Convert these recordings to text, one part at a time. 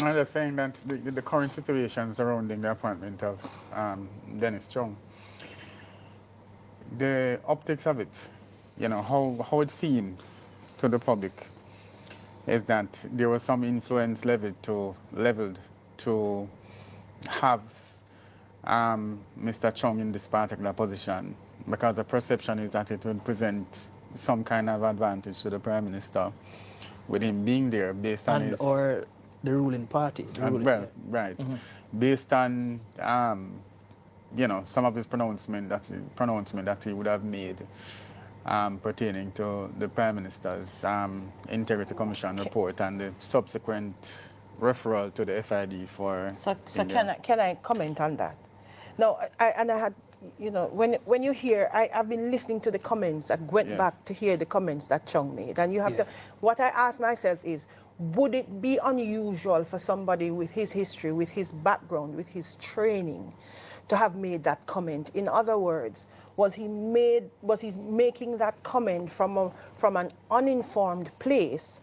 I'm just saying that the current situation surrounding the appointment of Dennis Chung, the optics of it, how it seems to the public is that there was some influence leveled to have Mr. Chung in this particular position, because the perception is that it would present some kind of advantage to the Prime Minister with him being there based on his... or the ruling party. Right. Based on, some of his pronouncement that he would have made pertaining to the Prime Minister's Integrity Commission report and the subsequent referral to the FID for... So can I comment on that? No, I had, when you hear, I've been listening to the comments. I went back to hear the comments that Chung made. And you have to, what I ask myself is, would it be unusual for somebody with his history, with his background, with his training, to have made that comment? In other words, was he making that comment from an uninformed place,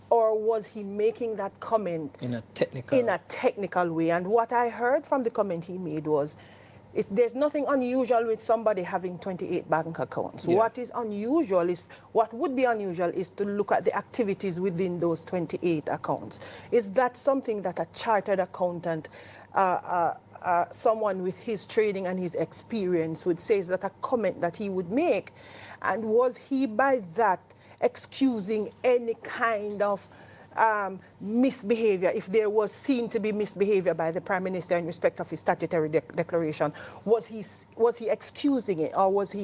or was he making that comment in a technical way? And what I heard from the comment he made was, there's nothing unusual with somebody having 28 bank accounts. Yeah. What would be unusual is to look at the activities within those 28 accounts. Is that something that a chartered accountant, someone with his training and his experience would say? Is that a comment that he would make? And was he by that excusing any kind of misbehavior, if there was seen to be misbehavior by the Prime Minister in respect of his statutory declaration? Was he excusing it, or was he